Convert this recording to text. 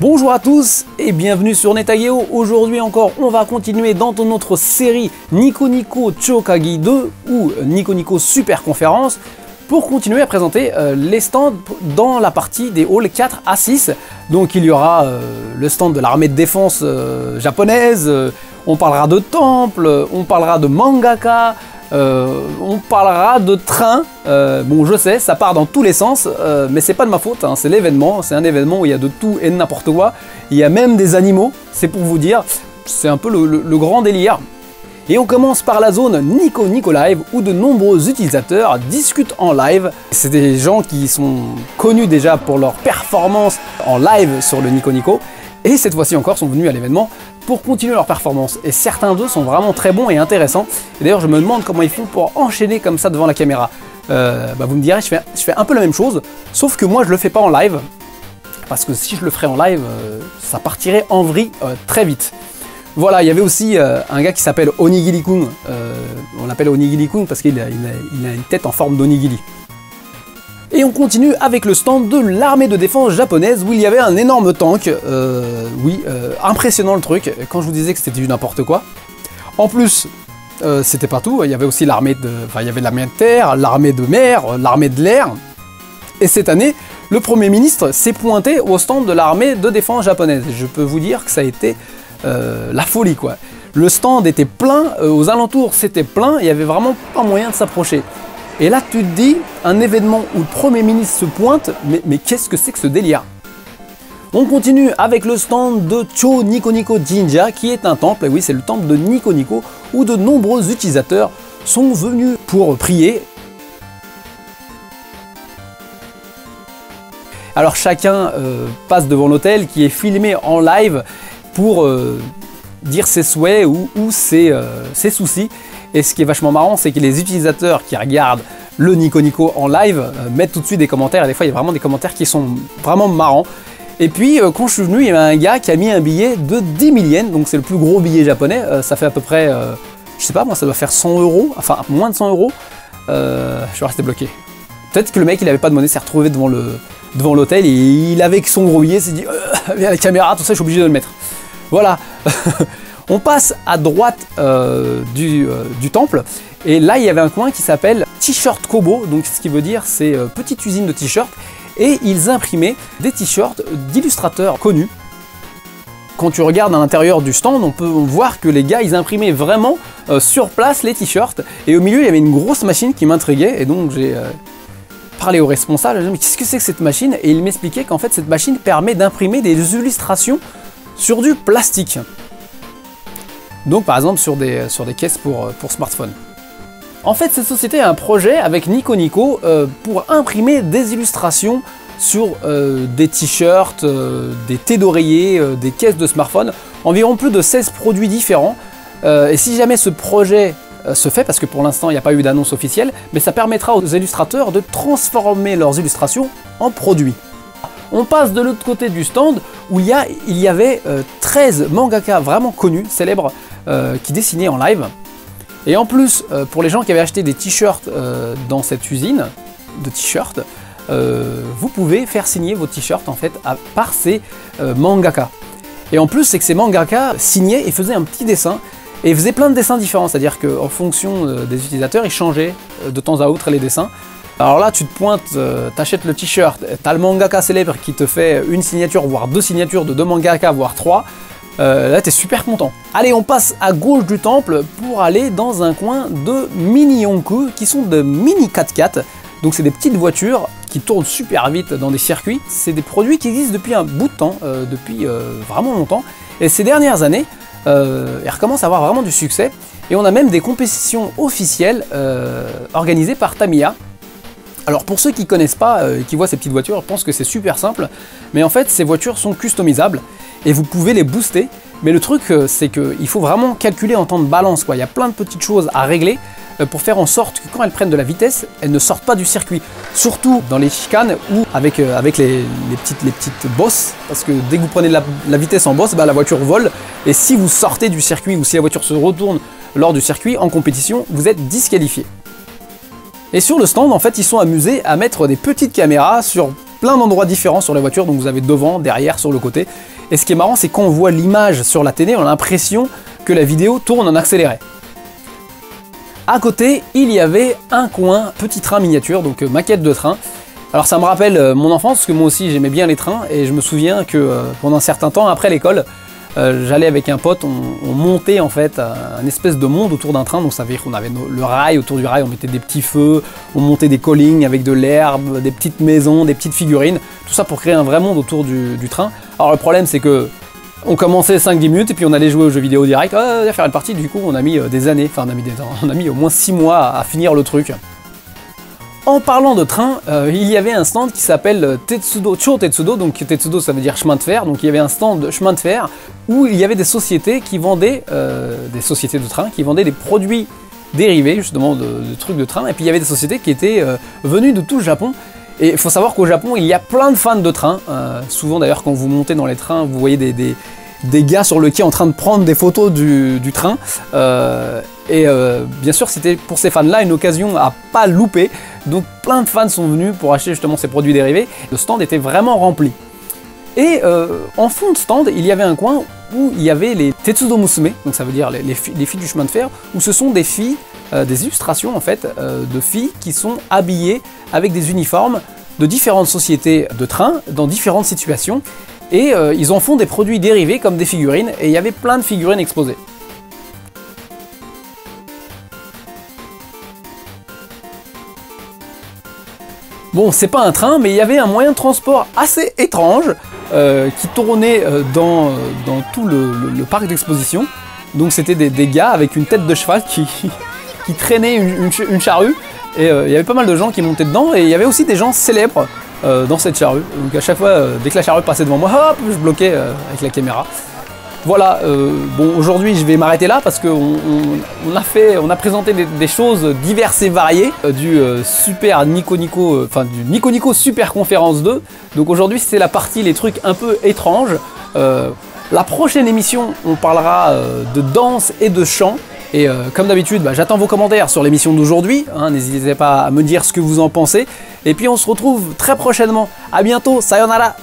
Bonjour à tous et bienvenue sur Netageo. Aujourd'hui encore, on va continuer dans notre série Nico Nico Chokagi 2 ou Nico Nico Super Conférence pour continuer à présenter les stands dans la partie des halls 4 à 6. Donc il y aura le stand de l'armée de défense japonaise, on parlera de temple, on parlera de mangaka, on parlera de train. Bon, je sais, ça part dans tous les sens, mais c'est pas de ma faute, hein, c'est l'événement. C'est un événement où il y a de tout et de n'importe quoi. Il y a même des animaux, c'est pour vous dire. C'est un peu le grand délire. Et on commence par la zone Nico Nico Live où de nombreux utilisateurs discutent en live. C'est des gens qui sont connus déjà pour leur performance en live sur le Nico Nico. Et cette fois-ci encore sont venus à l'événement pour continuer leur performance. Et certains d'eux sont vraiment très bons et intéressants. Et d'ailleurs je me demande comment ils font pour enchaîner comme ça devant la caméra. Vous me direz, je fais un peu la même chose, sauf que moi je le fais pas en live. Parce que si je le ferais en live, ça partirait en vrille très vite. Voilà, il y avait aussi un gars qui s'appelle Onigiri-kun. On l'appelle Onigiri-kun parce qu'il a une tête en forme d'onigiri. Et on continue avec le stand de l'armée de défense japonaise où il y avait un énorme tank. Impressionnant le truc, quand je vous disais que c'était du n'importe quoi. En plus, c'était pas tout, il y avait aussi l'armée de... Enfin, il y avait l'armée de terre, l'armée de mer, l'armée de l'air. Et cette année, le Premier ministre s'est pointé au stand de l'armée de défense japonaise. Et je peux vous dire que ça a été la folie, quoi. Le stand était plein, aux alentours c'était plein, il n'y avait vraiment pas moyen de s'approcher. Et là tu te dis, un événement où le Premier ministre se pointe, mais qu'est-ce que c'est que ce délire? On continue avec le stand de Cho Nico Nico Jinja qui est un temple, et oui c'est le temple de Nico Nico, où de nombreux utilisateurs sont venus pour prier. Alors chacun passe devant l'hôtel qui est filmé en live pour dire ses souhaits ou ses soucis. Et ce qui est vachement marrant, c'est que les utilisateurs qui regardent le Nico Nico en live mettent tout de suite des commentaires. Et des fois, il y a vraiment des commentaires qui sont vraiment marrants. Et puis, quand je suis venu, il y avait un gars qui a mis un billet de 10 000 yens. Donc, c'est le plus gros billet japonais. Ça fait à peu près, je sais pas, moi, ça doit faire 100 euros. Enfin, moins de 100 euros. Je vais rester bloqué. Peut-être que le mec, il avait pas de monnaie, s'est retrouvé devant l'hôtel. Et il, avec son gros billet, s'est dit, viens la caméra, tout ça, je suis obligé de le mettre. Voilà. On passe à droite du temple, et là il y avait un coin qui s'appelle T-shirt Kobo, donc ce qui veut dire c'est petite usine de t-shirts, et ils imprimaient des t-shirts d'illustrateurs connus. Quand tu regardes à l'intérieur du stand, on peut voir que les gars ils imprimaient vraiment sur place les t-shirts, et au milieu il y avait une grosse machine qui m'intriguait, et donc j'ai parlé au responsable, j'ai dit mais qu'est-ce que c'est que cette machine? Et il m'expliquait qu'en fait cette machine permet d'imprimer des illustrations sur du plastique. Donc par exemple sur des caisses pour smartphone. En fait cette société a un projet avec Nico Nico pour imprimer des illustrations sur des t-shirts, des thés d'oreiller, des caisses de smartphone, environ plus de 16 produits différents. Et si jamais ce projet se fait, parce que pour l'instant il n'y a pas eu d'annonce officielle, mais ça permettra aux illustrateurs de transformer leurs illustrations en produits. On passe de l'autre côté du stand où il y avait 13 mangaka vraiment connus, célèbres, qui dessinaient en live. Et en plus, pour les gens qui avaient acheté des t-shirts dans cette usine de t-shirts, vous pouvez faire signer vos t-shirts en fait par ces mangaka. Et en plus, c'est que ces mangaka signaient et faisaient un petit dessin. Et ils faisaient plein de dessins différents, c'est-à-dire qu'en fonction des utilisateurs, ils changeaient de temps à autre les dessins. Alors là, tu te pointes, t'achètes le t-shirt, t'as le mangaka célèbre qui te fait une signature, voire deux signatures de deux mangaka, voire trois. Là, t'es super content. Allez, on passe à gauche du temple pour aller dans un coin de mini Yonku, qui sont de mini 4x4. Donc c'est des petites voitures qui tournent super vite dans des circuits. C'est des produits qui existent depuis un bout de temps, depuis vraiment longtemps. Et ces dernières années, ils recommencent à avoir vraiment du succès. Et on a même des compétitions officielles organisées par Tamiya. Alors pour ceux qui ne connaissent pas, qui voient ces petites voitures, je pense que c'est super simple, mais en fait ces voitures sont customisables et vous pouvez les booster, mais le truc c'est qu'il faut vraiment calculer en temps de balance, quoi. Il y a plein de petites choses à régler pour faire en sorte que quand elles prennent de la vitesse, elles ne sortent pas du circuit, surtout dans les chicanes ou avec les petites bosses, parce que dès que vous prenez la vitesse en bosse, la voiture vole, et si vous sortez du circuit ou si la voiture se retourne lors du circuit en compétition, vous êtes disqualifié. Et sur le stand, en fait, ils sont amusés à mettre des petites caméras sur plein d'endroits différents sur la voiture, donc vous avez devant, derrière, sur le côté. Et ce qui est marrant, c'est quand on voit l'image sur la télé, on a l'impression que la vidéo tourne en accéléré. À côté, il y avait un coin petit train miniature, donc maquette de train. Alors ça me rappelle mon enfance, parce que moi aussi j'aimais bien les trains, et je me souviens que pendant un certain temps, après l'école, j'allais avec un pote, on montait en fait un espèce de monde autour d'un train, donc ça veut dire qu'on avait le rail, autour du rail on mettait des petits feux, on montait des collines avec de l'herbe, des petites maisons, des petites figurines, tout ça pour créer un vrai monde autour du train. Alors le problème c'est que on commençait 5-10 minutes et puis on allait jouer aux jeux vidéo direct, faire une partie, du coup on a mis des années, enfin on a mis au moins 6 mois à finir le truc. En parlant de train, il y avait un stand qui s'appelle Tetsudo, Cho Tetsudo, donc Tetsudo ça veut dire chemin de fer, donc il y avait un stand de chemin de fer où il y avait des sociétés qui vendaient, des sociétés de train qui vendaient des produits dérivés justement de trucs de train, et puis il y avait des sociétés qui étaient venues de tout le Japon. Et il faut savoir qu'au Japon il y a plein de fans de train, souvent d'ailleurs quand vous montez dans les trains vous voyez des gars sur le quai en train de prendre des photos du train. Bien sûr, c'était pour ces fans-là une occasion à pas louper. Donc plein de fans sont venus pour acheter justement ces produits dérivés. Le stand était vraiment rempli. Et en fond de stand, il y avait un coin où il y avait les Tetsudo Musume, donc ça veut dire les filles du chemin de fer, où ce sont des filles, des illustrations en fait, de filles qui sont habillées avec des uniformes de différentes sociétés de train, dans différentes situations. Et ils en font des produits dérivés comme des figurines, et il y avait plein de figurines exposées. Bon, c'est pas un train, mais il y avait un moyen de transport assez étrange qui tournait dans tout le parc d'exposition. Donc c'était des gars avec une tête de cheval qui traînaient une charrue, et il y avait pas mal de gens qui montaient dedans, et il y avait aussi des gens célèbres dans cette charrue. Donc à chaque fois, dès que la charrue passait devant moi, hop, je bloquais avec la caméra. Voilà, bon, aujourd'hui je vais m'arrêter là parce qu'on a présenté des choses diverses et variées du super Nico Nico, enfin du Nico Nico Super Conférence 2. Donc aujourd'hui c'est la partie les trucs un peu étranges. La prochaine émission on parlera de danse et de chant. Et comme d'habitude, j'attends vos commentaires sur l'émission d'aujourd'hui, hein, n'hésitez pas à me dire ce que vous en pensez. Et puis on se retrouve très prochainement. À bientôt, sayonara!